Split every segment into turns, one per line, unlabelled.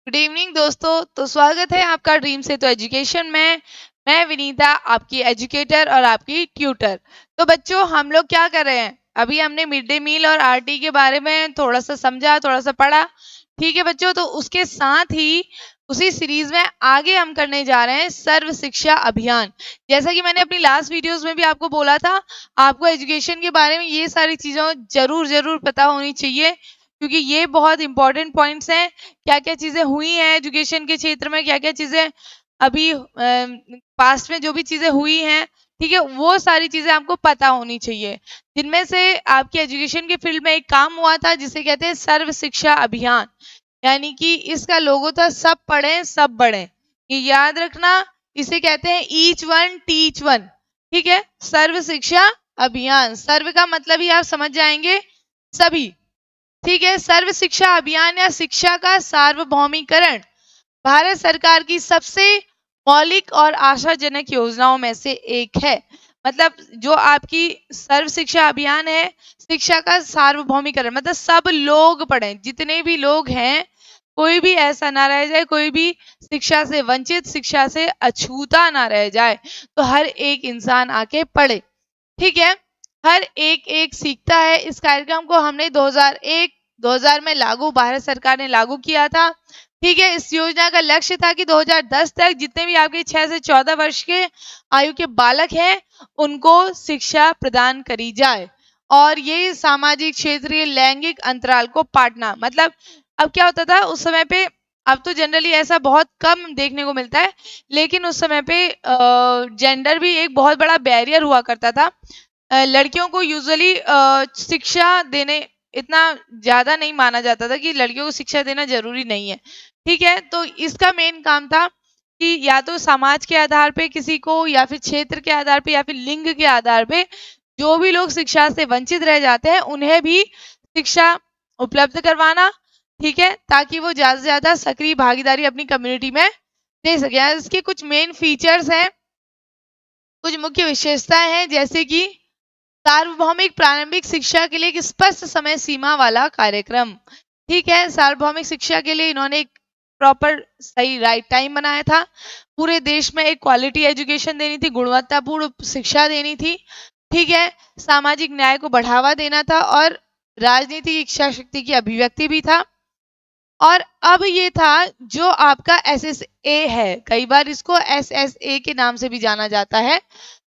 Good evening दोस्तों। तो स्वागत है आपका ड्रीम से तो एजुकेशन में। मैं विनीता, आपकी एजुकेटर और आपकी ट्यूटर। तो बच्चों, हम लोग क्या कर रहे हैं? अभी हमने मिड डे मील और आरटी के बारे में थोड़ा सा समझा, थोड़ा सा पढ़ा। ठीक है बच्चों, तो उसके साथ ही उसी सीरीज में आगे हम करने जा रहे हैं सर्व शिक्षा अभियान। जैसा कि मैंने अपनी लास्ट वीडियोस में भी आपको बोला था, आपको एजुकेशन के बारे में ये सारी चीजों जरूर जरूर पता होनी चाहिए, क्योंकि ये बहुत इंपॉर्टेंट पॉइंट्स हैं। क्या-क्या चीजें हुई हैं एजुकेशन के क्षेत्र में, क्या-क्या चीजें अभी पास्ट में जो भी चीजें हुई हैं, ठीक है, वो सारी चीजें आपको पता होनी चाहिए। जिनमें से आपकी एजुकेशन के फील्ड में एक काम हुआ था जिसे कहते हैं सर्व शिक्षा अभियान, यानी कि इसका लोगो था सब पढ़ें सब बढ़ें। ये याद रखना, इसे कहते हैं ईच वन टीच वन। ठीक है, सर्व शिक्षा अभियान, सर्व का मतलब ही आप समझ जाएंगे, सभी। ठीक है, सर्व शिक्षा अभियान या शिक्षा का सार्वभौमिकरण भारत सरकार की सबसे मौलिक और आशाजनक योजनाओं में से एक है। मतलब जो आपकी सर्व शिक्षा अभियान है, शिक्षा का सार्वभौमिकरण मतलब सब लोग पढ़ें, जितने भी लोग हैं, कोई भी ऐसा ना रह जाए, कोई भी शिक्षा से वंचित, शिक्षा से अछूता ना रह जाए। तो हर एक इंसान आके पढ़े। ठीक है, हर एक सीखता है। इस कार्यक्रम को हमने 2000 में भारत सरकार ने लागू किया था। ठीक है, इस योजना का लक्ष्य था कि 2010 तक जितने भी आपके 6 से 14 वर्ष के आयु के बालक हैं, उनको शिक्षा प्रदान करी जाए। और ये सामाजिक, क्षेत्रीय, लैंगिक अंतराल को पाटना, मतलब अब क्या होता था उस समय पे, अब तो जनरली ऐसा बहुत कम देखने को मिलता है, लेकिन उस समय पे जेंडर भी एक बहुत बड़ा बैरियर हुआ करता था। लड़कियों को यूजुअली शिक्षा देने इतना ज्यादा नहीं माना जाता था कि लड़कियों को शिक्षा देना जरूरी नहीं है। ठीक है, तो इसका मेन काम था कि या तो समाज के आधार पे किसी को, या फिर क्षेत्र के आधार पे, या फिर लिंग के आधार पे जो भी लोग शिक्षा से वंचित रह जाते हैं, उन्हें भी शिक्षा उपलब्ध करवाना। ठीक है, ताकि वो ज्यादा से ज्यादा सक्रिय भागीदारी अपनी कम्युनिटी में दे सके। इसके कुछ मेन फीचर्स हैं, कुछ मुख्य विशेषताएं हैं, जैसे कि सार्वभौमिक प्रारंभिक शिक्षा के लिए एक स्पष्ट समय सीमा वाला कार्यक्रम। ठीक है, सार्वभौमिक शिक्षा के लिए इन्होंने एक प्रॉपर सही राइट टाइम बनाया था। पूरे देश में एक क्वालिटी एजुकेशन देनी थी, गुणवत्तापूर्ण शिक्षा देनी थी। ठीक है, सामाजिक न्याय को बढ़ावा देना था और राजनीतिक इच्छा शक्ति की अभिव्यक्ति भी था। और अब ये था जो आपका SSA है, कई बार इसको SSA के नाम से भी जाना जाता है।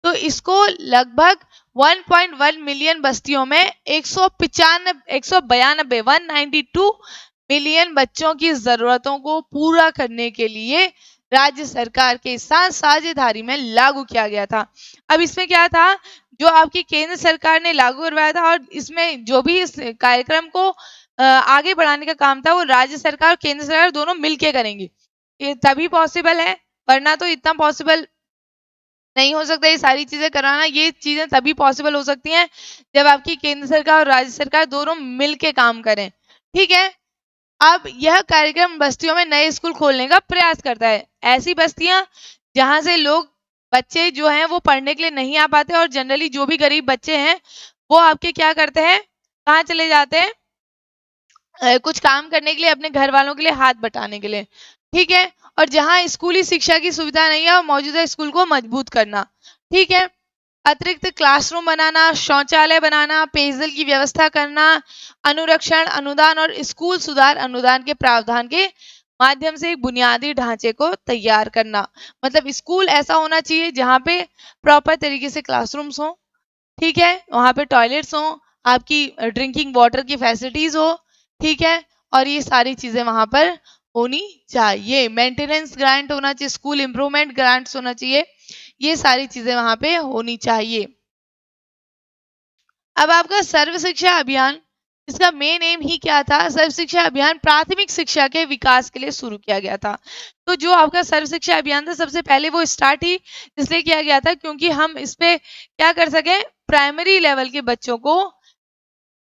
तो इसको लगभग 1.1 मिलियन बस्तियों में 192 मिलियन बच्चों की जरूरतों को पूरा करने के लिए राज्य सरकार के साथ साझेदारी में लागू किया गया था। अब इसमें क्या था, जो आपकी केंद्र सरकार ने लागू करवाया था, और इसमें जो भी इस कार्यक्रम को आगे बढ़ाने का काम था, वो राज्य सरकार और केंद्र सरकार दोनों मिलके करेंगे। ये तभी पॉसिबल है, वरना तो इतना पॉसिबल नहीं हो सकता ये सारी चीजें कराना। ये चीजें तभी पॉसिबल हो सकती हैं जब आपकी केंद्र सरकार और राज्य सरकार दोनों मिलके काम करें। ठीक है, अब यह कार्यक्रम बस्तियों में नए स्कूल खोलने का प्रयास करता है। ऐसी बस्तियां जहां से लोग, बच्चे जो हैं वो पढ़ने के लिए नहीं आ पाते, और जनरली जो भी गरीब बच्चे हैं वो आपके क्या करते हैं, कहाँ चले जाते हैं, कुछ काम करने के लिए, अपने घर वालों के लिए हाथ बटाने के लिए। ठीक है, और जहां स्कूली शिक्षा की सुविधा नहीं है, मौजूदा स्कूल को मजबूत करना। ठीक है, अतिरिक्त क्लासरूम बनाना, शौचालय बनाना, पेयजल की व्यवस्था करना, अनुरक्षण अनुदान और स्कूल सुधार अनुदान के प्रावधान के माध्यम से एक बुनियादी ढांचे को तैयार करना। मतलब स्कूल ऐसा होना चाहिए जहां पे प्रॉपर तरीके से क्लासरूम्स हो। ठीक है, वहां पे टॉयलेट्स हो, आपकी ड्रिंकिंग वाटर की फैसिलिटीज हो। ठीक है, और ये सारी चीजें वहां पर होनी चाहिए। मेंटेनेंस ग्रांट होना चाहिए, स्कूल इंप्रूवमेंट ग्रांट्स होना चाहिए, ये सारी चीजें वहां पे होनी चाहिए। अब आपका सर्व शिक्षा अभियान, इसका मेन एम ही क्या था? सर्व शिक्षा अभियान प्राथमिक शिक्षा के विकास के लिए शुरू किया गया था। तो जो आपका सर्व शिक्षा अभियान था, सबसे पहले वो स्टार्ट ही इसलिए किया गया था क्योंकि हम इस पे क्या कर सके, प्राइमरी लेवल के बच्चों को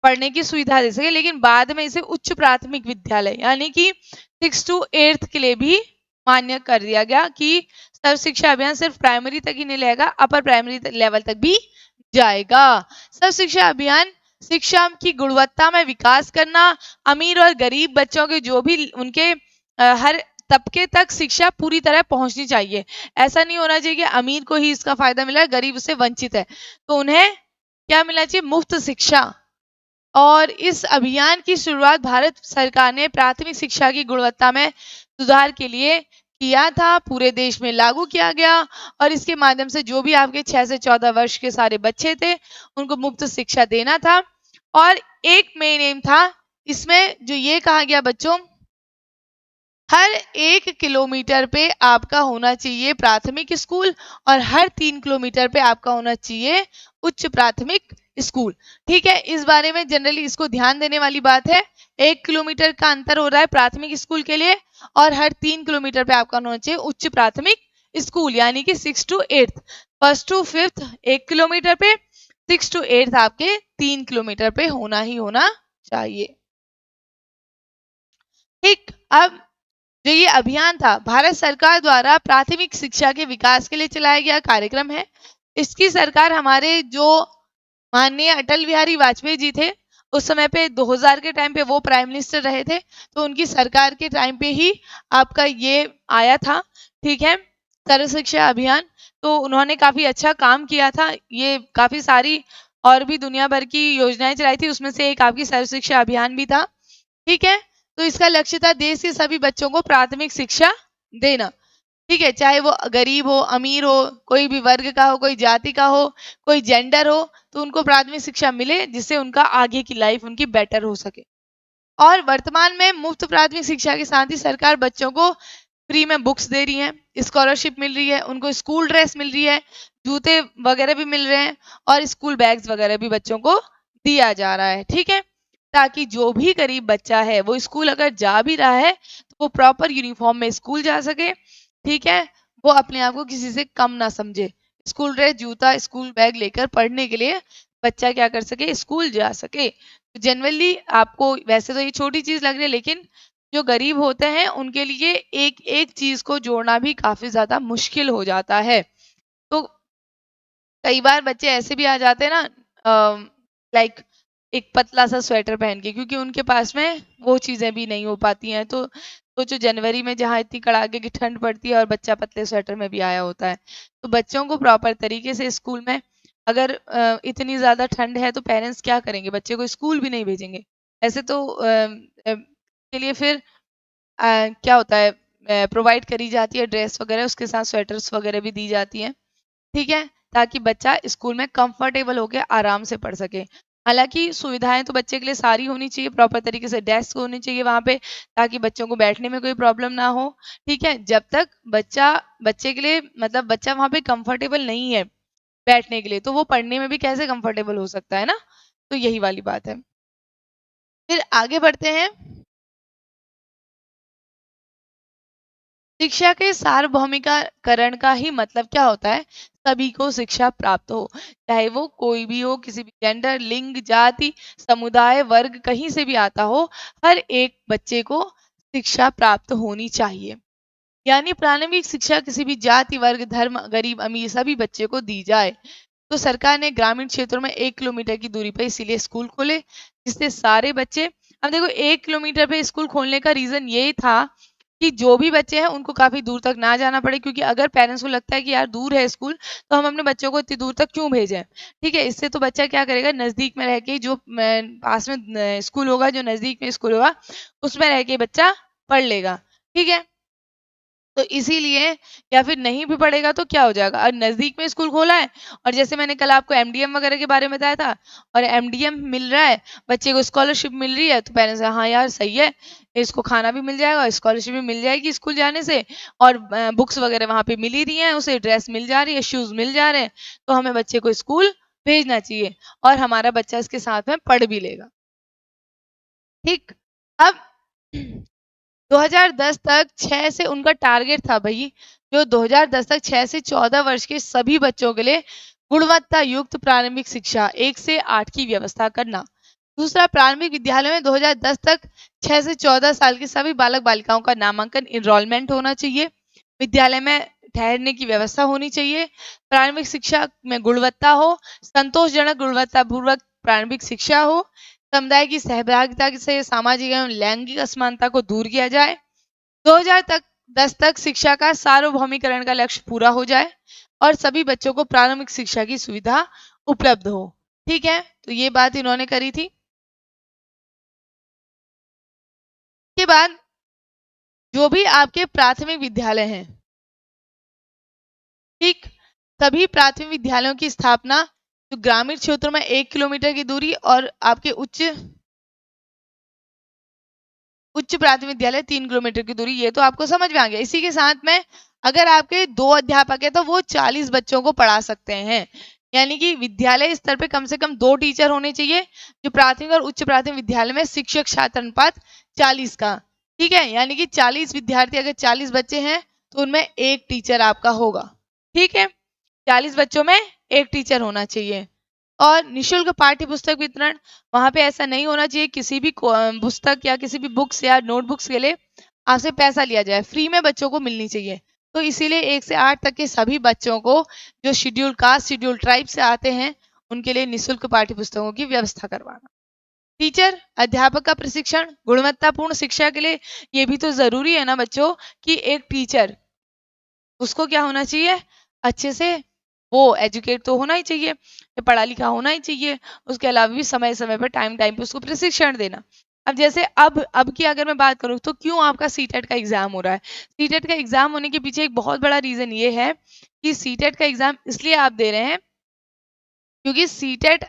पढ़ने की सुविधा दे सके। लेकिन बाद में इसे उच्च प्राथमिक विद्यालय यानी कि 6 to 8 के लिए भी मान्य कर दिया गया कि सर्व शिक्षा अभियान सिर्फ प्राइमरी तक ही नहीं रहेगा, अपर प्राइमरी लेवल तक भी जाएगा। सर्व शिक्षा अभियान शिक्षा की गुणवत्ता में विकास करना, अमीर और गरीब बच्चों के जो भी उनके हर तबके तक शिक्षा पूरी तरह पहुंचनी चाहिए। ऐसा नहीं होना चाहिए कि अमीर को ही इसका फायदा मिला है, गरीब उससे वंचित है। तो उन्हें क्या मिलना चाहिए? मुफ्त शिक्षा। और इस अभियान की शुरुआत भारत सरकार ने प्राथमिक शिक्षा की गुणवत्ता में सुधार के लिए किया था, पूरे देश में लागू किया गया और इसके माध्यम से जो भी आपके 6 से 14 वर्ष के सारे बच्चे थे उनको मुफ्त शिक्षा देना था। और एक मेन एम था इसमें जो ये कहा गया बच्चों, हर 1 किलोमीटर पे आपका होना चाहिए प्राथमिक स्कूल और हर 3 किलोमीटर पे आपका होना चाहिए उच्च प्राथमिक स्कूल। ठीक है, इस बारे में जनरली इसको ध्यान देने वाली बात है। 1 किलोमीटर का अंतर हो रहा है प्राथमिक स्कूल के लिए और हर 3 किलोमीटर पे आपका होना चाहिए उच्च प्राथमिक स्कूल, यानी कि 6 to 8th, 1st to 5th 1 kilometre पे, 6 to 8th आपके 3 किलोमीटर पे होना ही होना चाहिए। ठीक, अब जो ये अभियान था भारत सरकार द्वारा प्राथमिक शिक्षा के विकास के लिए चलाया गया कार्यक्रम है। इसकी सरकार हमारे जो माननीय अटल बिहारी वाजपेयी जी थे, उस समय पे 2000 के टाइम पे वो प्राइम मिनिस्टर रहे थे, तो उनकी सरकार के टाइम पे ही आपका ये आया था। ठीक है, सर्व शिक्षा अभियान। तो उन्होंने काफी अच्छा काम किया था। ये काफी सारी और भी दुनिया भर की योजनाएं चलाई थी, उसमें से एक आपकी सर्व शिक्षा अभियान भी था। ठीक है, तो इसका लक्ष्य था देश के सभी बच्चों को प्राथमिक शिक्षा देना। ठीक है, चाहे वो गरीब हो, अमीर हो, कोई भी वर्ग का हो, कोई जाति का हो, कोई जेंडर हो, तो उनको प्राथमिक शिक्षा मिले जिससे उनका आगे की लाइफ उनकी बेटर हो सके। और वर्तमान में मुफ्त प्राथमिक शिक्षा के साथ ही सरकार बच्चों को फ्री में बुक्स दे रही है, स्कॉलरशिप मिल रही है, उनको स्कूल ड्रेस मिल रही है, जूते वगैरह भी मिल रहे हैं और स्कूल बैग्स वगैरह भी बच्चों को दिया जा रहा है। ठीक है, ताकि जो भी गरीब बच्चा है वो स्कूल अगर जा भी रहा है तो वो प्रॉपर यूनिफॉर्म में स्कूल जा सके। ठीक है, वो अपने आप को किसी से कम ना समझे, स्कूल ड्रेस, जूता, स्कूल बैग लेकर पढ़ने के लिए बच्चा क्या कर सके? स्कूल जा सके। जनरली आपको वैसे तो ये छोटी चीज लग रही है, लेकिन जो गरीब होते हैं उनके लिए एक एक चीज को जोड़ना भी काफी ज्यादा मुश्किल हो जाता है। तो कई बार बच्चे ऐसे भी आ जाते हैं ना, लाइक एक पतला सा स्वेटर पहन के, क्योंकि उनके पास में वो चीजें भी नहीं हो पाती हैं। तो सोचो जनवरी में जहाँ इतनी कड़ाके की ठंड पड़ती है और बच्चा पतले स्वेटर में भी आया होता है। तो बच्चों को प्रॉपर तरीके से स्कूल में, अगर इतनी ज्यादा ठंड है तो पेरेंट्स क्या करेंगे? बच्चे को स्कूल भी नहीं भेजेंगे। ऐसे तो के लिए फिर क्या होता है, प्रोवाइड करी जाती है ड्रेस वगैरह, उसके साथ स्वेटर्स वगैरह भी दी जाती हैं। ठीक है, ताकि बच्चा स्कूल में कंफर्टेबल होकर आराम से पढ़ सके। हालांकि सुविधाएं तो बच्चे के लिए सारी होनी चाहिए, प्रॉपर तरीके से डेस्क होनी चाहिए वहां पे, ताकि बच्चों को बैठने में कोई प्रॉब्लम ना हो। ठीक है, जब तक बच्चे के लिए मतलब बच्चा वहां पे कंफर्टेबल नहीं है बैठने के लिए, तो वो पढ़ने में भी कैसे कंफर्टेबल हो सकता है ना? तो यही वाली बात है। फिर आगे बढ़ते हैं। शिक्षा के सार्वभौमिकरण का ही मतलब क्या होता है? सभी को शिक्षा प्राप्त हो, चाहे वो कोई भी हो, किसी भी जेंडर, लिंग, जाति, समुदाय, वर्ग, कहीं से भी आता हो, हर एक बच्चे को शिक्षा प्राप्त होनी चाहिए। यानी प्रारंभिक शिक्षा किसी भी जाति, वर्ग, धर्म, गरीब, अमीर सभी बच्चे को दी जाए। तो सरकार ने ग्रामीण क्षेत्रों में 1 किलोमीटर की दूरी पर इसीलिए स्कूल खोले, जिससे सारे बच्चे, अब देखो 1 किलोमीटर पे स्कूल खोलने का रीजन यही था कि जो भी बच्चे हैं उनको काफी दूर तक ना जाना पड़े, क्योंकि अगर पेरेंट्स को लगता है कि यार दूर है स्कूल, तो हम अपने बच्चों को इतनी दूर तक क्यों भेजें? ठीक है, इससे तो बच्चा क्या करेगा, नजदीक में रह के जो पास में स्कूल होगा, जो नजदीक में स्कूल होगा, उसमें रह के बच्चा पढ़ लेगा। ठीक है, तो इसीलिए, या फिर नहीं भी पढ़ेगा तो क्या हो जाएगा, और नजदीक में स्कूल खोला है और जैसे मैंने कल आपको एमडीएम वगैरह के बारे में बताया था, और एमडीएम मिल रहा है, बच्चे को स्कॉलरशिप मिल रही है, तो पेरेंट्स हाँ यार सही है, इसको खाना भी मिल जाएगा, स्कॉलरशिप भी मिल जाएगी स्कूल जाने से, और बुक्स वगैरह वहां पे मिल ही रही है, उसे ड्रेस मिल जा रही है, शूज मिल जा रहे हैं, तो हमें बच्चे को स्कूल भेजना चाहिए और हमारा बच्चा इसके साथ में पढ़ भी लेगा। ठीक, अब 2010 तक 6 से उनका टारगेट था भाई, जो 2010 तक 6 से 14 वर्ष के सभी बच्चों के लिए गुणवत्ता युक्त प्रारंभिक शिक्षा 1 से 8 की व्यवस्था करना। दूसरा, प्रारंभिक विद्यालय में 2010 तक 6 से 14 साल के सभी बालक बालिकाओं का नामांकन इनरोलमेंट होना चाहिए। विद्यालय में ठहरने की व्यवस्था होनी चाहिए। प्रारंभिक शिक्षा में गुणवत्ता हो, संतोषजनक गुणवत्तापूर्वक प्रारंभिक शिक्षा हो, समुदाय की सहभागिता से सामाजिक एवं लैंगिक असमानता को दूर किया जाए। 2010 तक शिक्षा का सार्वभौमिकरण का लक्ष्य पूरा हो जाए और सभी बच्चों को प्रारंभिक शिक्षा की सुविधा उपलब्ध हो। ठीक है, तो ये बात इन्होंने करी थी। के बाद जो भी आपके प्राथमिक विद्यालय हैं, ठीक, सभी प्राथमिक विद्यालयों की स्थापना जो ग्रामीण क्षेत्रों में 1 किलोमीटर की दूरी और आपके उच्च प्राथमिक विद्यालय 3 किलोमीटर की दूरी, ये तो आपको समझ में आ गया। इसी के साथ में अगर आपके 2 अध्यापक है तो वो 40 बच्चों को पढ़ा सकते हैं। यानी कि विद्यालय स्तर पे कम से कम 2 टीचर होने चाहिए। जो प्राथमिक और उच्च प्राथमिक विद्यालय में शिक्षक छात्र अनुपात 40 का। ठीक है, यानी कि 40 विद्यार्थी, अगर 40 बच्चे हैं तो उनमें 1 टीचर आपका होगा। ठीक है, 40 बच्चों में 1 टीचर होना चाहिए। और निशुल्क पाठ्य पुस्तक वितरण, वहां पे ऐसा नहीं होना चाहिए किसी भी पुस्तक या किसी भी बुक्स या नोटबुक्स के लिए आपसे पैसा लिया जाए, फ्री में बच्चों को मिलनी चाहिए। तो इसीलिए 1 से 8 तक के सभी बच्चों को जो शेड्यूल कास्ट, शेड्यूल ट्राइब से आते हैं, उनके लिए निशुल्क पाठ्य पुस्तकों की व्यवस्था करवाना। टीचर अध्यापक का प्रशिक्षण, गुणवत्तापूर्ण शिक्षा के लिए ये भी तो जरूरी है ना बच्चों कि एक टीचर, उसको क्या होना चाहिए, अच्छे से वो एजुकेट तो होना ही चाहिए, पढ़ा लिखा होना ही चाहिए। उसके अलावा भी समय समय पर टाइम टाइम पे उसको प्रशिक्षण देना। अब जैसे अब की अगर मैं बात करूँ तो क्यों आपका सीटेट का एग्जाम हो रहा है। सीटेट का एग्जाम होने के पीछे एक बहुत बड़ा रीजन ये है कि सीटेट का एग्जाम इसलिए आप दे रहे हैं क्योंकि सीटेट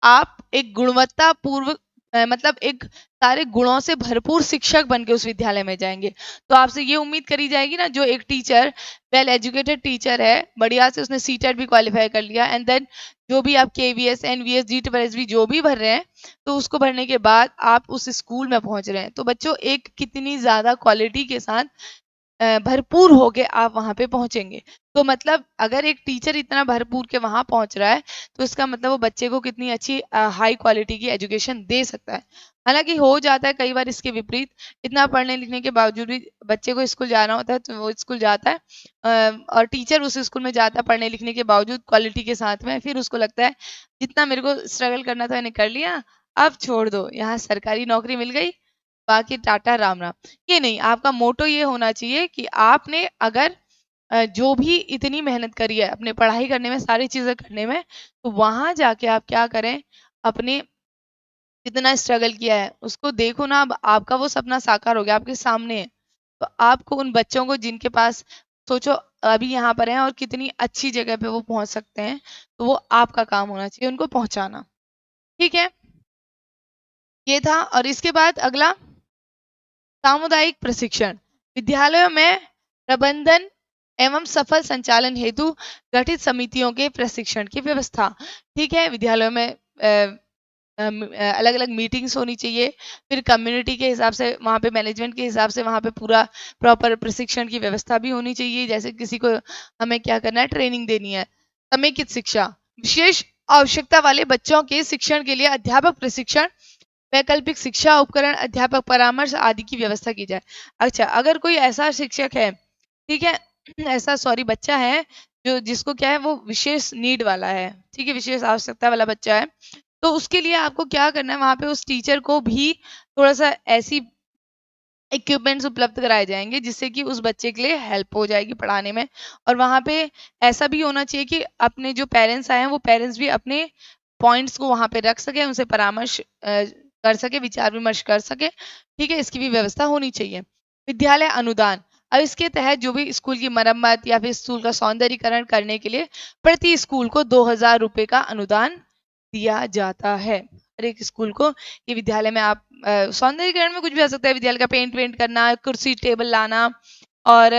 आप एक गुणवत्तापूर्वक मतलब एक सारे गुणों से भरपूर शिक्षक बन के उस विद्यालय में जाएंगे। तो आपसे ये उम्मीद करी जाएगी ना, जो एक टीचर वेल एजुकेटेड टीचर है, बढ़िया से उसने सीटेट भी क्वालिफाई कर लिया, एंड देन जो भी आप केवीएस, एनवीएस, जीटीएसबी जो भी भर रहे हैं, तो उसको भरने के बाद आप उस स्कूल में पहुंच रहे हैं। तो बच्चों एक कितनी ज्यादा क्वालिटी के साथ भरपूर होके आप वहां पे पहुंचेंगे। तो मतलब अगर एक टीचर इतना भरपूर के वहां पहुंच रहा है तो इसका मतलब वो बच्चे को कितनी अच्छी हाई क्वालिटी की एजुकेशन दे सकता है। हालांकि हो जाता है कई बार इसके विपरीत, इतना पढ़ने लिखने के बावजूद भी बच्चे को स्कूल जाना होता है तो वो स्कूल जाता है और टीचर उस स्कूल में जाता है पढ़ने लिखने के बावजूद क्वालिटी के साथ में, फिर उसको लगता है जितना मेरे को स्ट्रगल करना था मैंने कर लिया, अब छोड़ दो, यहाँ सरकारी नौकरी मिल गई, बाकी टाटा राम राम। ये नहीं, आपका मोटो ये होना चाहिए कि आपने अगर जो भी इतनी मेहनत करी है अपने पढ़ाई करने में, सारी चीजें करने में, तो वहां जाके आप क्या करें, अपने जितना स्ट्रगल किया है उसको देखो ना, अब आपका वो सपना साकार हो गया, आपके सामने है। तो आपको उन बच्चों को जिनके पास सोचो अभी यहाँ पर हैं और कितनी अच्छी जगह पे वो पहुंच सकते हैं, तो वो आपका काम होना चाहिए उनको पहुंचाना। ठीक है, ये था। और इसके बाद अगला, सामुदायिक प्रशिक्षण, विद्यालयों में प्रबंधन एवं सफल संचालन हेतु गठित समितियों के प्रशिक्षण की व्यवस्था। ठीक है, विद्यालयों में अलग अलग मीटिंग्स होनी चाहिए, फिर कम्युनिटी के हिसाब से वहाँ पे मैनेजमेंट के हिसाब से वहाँ पे पूरा प्रॉपर प्रशिक्षण की व्यवस्था भी होनी चाहिए। जैसे किसी को हमें क्या करना है, ट्रेनिंग देनी है। समेकित शिक्षा, विशेष आवश्यकता वाले बच्चों के शिक्षण के लिए अध्यापक प्रशिक्षण, वैकल्पिक शिक्षा उपकरण, अध्यापक परामर्श आदि की व्यवस्था की जाए। अच्छा, अगर कोई ऐसा शिक्षक है, ठीक है, ऐसा सॉरी बच्चा है जो जिसको क्या है वो विशेष नीड वाला है, ठीक है, विशेष आवश्यकता वाला बच्चा है, तो उसके लिए आपको क्या करना है, वहां पे उस टीचर को भी थोड़ा सा ऐसी इक्विपमेंट्स उपलब्ध कराए जाएंगे जिससे कि उस बच्चे के लिए हेल्प हो जाएगी पढ़ाने में। और वहां पे ऐसा भी होना चाहिए कि अपने जो पेरेंट्स आए हैं वो पेरेंट्स भी अपने पॉइंट्स को वहां पे रख सके, उनसे परामर्श कर सके, विचार विमर्श कर सके। ठीक है, इसकी भी व्यवस्था होनी चाहिए। विद्यालय अनुदान, अब इसके तहत जो भी स्कूल की मरम्मत या फिर स्कूल का सौंदर्यीकरण करने के लिए प्रति स्कूल को 2000 रुपए का अनुदान दिया जाता है। हर एक स्कूल को, ये विद्यालय में आप सौंदर्यीकरण में कुछ भी हो सकता है, विद्यालय का पेंट वेंट करना, कुर्सी टेबल लाना और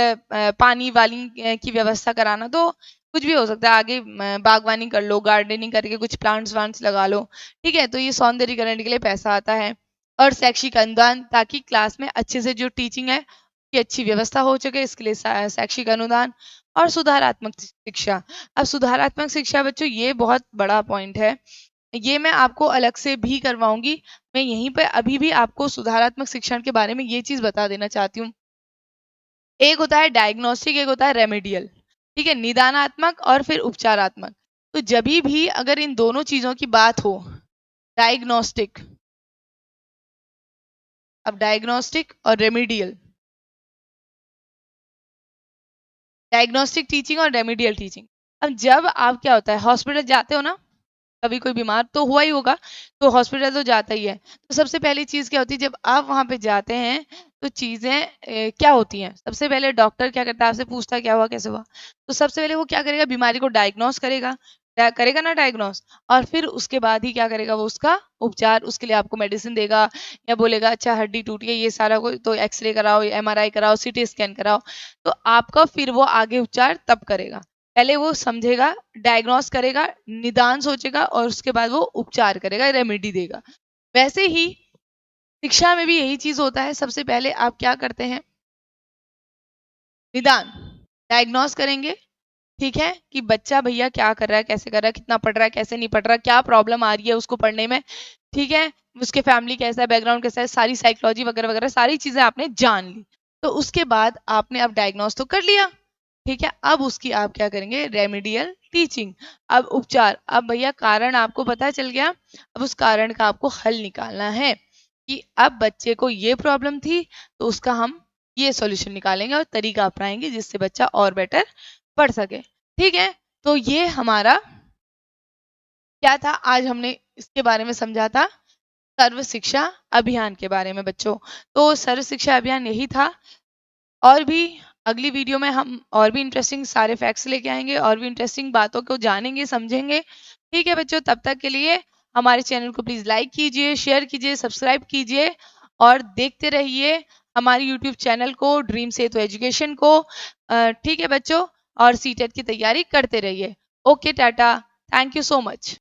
पानी वाली की व्यवस्था कराना, तो कुछ भी हो सकता है। आगे बागवानी कर लो, गार्डनिंग करके कुछ प्लांट्स वांट्स लगा लो। ठीक है, तो ये सौंदर्यीकरण के लिए पैसा आता है। और शैक्षिक अनुदान, ताकि क्लास में अच्छे से जो टीचिंग है की अच्छी व्यवस्था हो सके, इसके लिए शैक्षिक अनुदान। और सुधारात्मक शिक्षा, अब सुधारात्मक शिक्षा बच्चों ये बहुत बड़ा पॉइंट है, ये मैं आपको अलग से भी करवाऊंगी। मैं यहीं पे अभी भी आपको सुधारात्मक शिक्षण के बारे में ये चीज बता देना चाहती हूँ। एक होता है डायग्नोस्टिक, एक होता है रेमेडियल। ठीक है, निदानात्मक और फिर उपचारात्मक। तो जब भी अगर इन दोनों चीजों की बात हो, डायग्नोस्टिक, अब डायग्नोस्टिक और रेमेडियल, डायग्नोस्टिक टीचिंग और रेमेडियल टीचिंग। अब जब आप क्या होता है हॉस्पिटल जाते हो ना, कभी कोई बीमार तो हुआ ही होगा, तो हॉस्पिटल तो जाता ही है। तो सबसे पहली चीज़ क्या होती है जब आप वहाँ पे जाते हैं, तो चीज़ें क्या होती हैं? सबसे पहले डॉक्टर क्या करता है, आपसे पूछता है क्या हुआ, कैसे हुआ? तो सबसे पहले वो क्या करेगा, बीमारी को डायग्नोस करेगा, करेगा ना डायग्नोस, और फिर उसके बाद ही क्या करेगा, वो उसका उपचार, उसके लिए आपको मेडिसिन देगा, या बोलेगा अच्छा हड्डी टूटी है, ये सारा कोई तो एक्स-रे कराओ, एमआरआई कराओ, सीटी स्कैन कराओ। तो आपका फिर वो आगे उपचार तब करेगा। पहले वो समझेगा, डायग्नोस करेगा, निदान सोचेगा और उसके बाद वो उपचार करेगा, रेमेडी देगा। वैसे ही शिक्षा में भी यही चीज़ होता है, सबसे पहले आप क्या करते हैं, निदान, डायग्नोस करेंगे, ठीक है, कि बच्चा भैया क्या कर रहा है, कैसे कर रहा है, कितना पढ़ रहा है, कैसे नहीं पढ़ रहा, क्या प्रॉब्लम आ रही है उसको पढ़ने में, ठीक है, उसके फैमिली कैसा है, बैकग्राउंड कैसा है, सारी साइकोलॉजी वगैरह-वगैरह सारी चीज़ें आपने जान ली। तो उसके बाद आपने अब डायग्नोस तो कर लिया, ठीक है, अब उसकी आप क्या करेंगे, रेमेडियल टीचिंग। अब उपचार, अब भैया कारण आपको पता चल गया, अब उस कारण का आपको हल निकालना है कि अब बच्चे को ये प्रॉब्लम थी, तो उसका हम ये सॉल्यूशन निकालेंगे और तरीका अपनाएंगे जिससे बच्चा और बेटर पढ़ सके। ठीक है, तो ये हमारा क्या था, आज हमने इसके बारे में समझा था, सर्व शिक्षा अभियान के बारे में बच्चों। तो सर्व शिक्षा अभियान यही था, और भी अगली वीडियो में हम और भी इंटरेस्टिंग सारे फैक्ट्स लेके आएंगे, और भी इंटरेस्टिंग बातों को जानेंगे, समझेंगे। ठीक है बच्चों, तब तक के लिए हमारे चैनल को प्लीज़ लाइक कीजिए, शेयर कीजिए, सब्सक्राइब कीजिए और देखते रहिए हमारे यूट्यूब चैनल को, ड्रीम सेतु एजुकेशन को। ठीक है बच्चों, और सीटेट की तैयारी करते रहिए। Okay, Tata, thank you so much.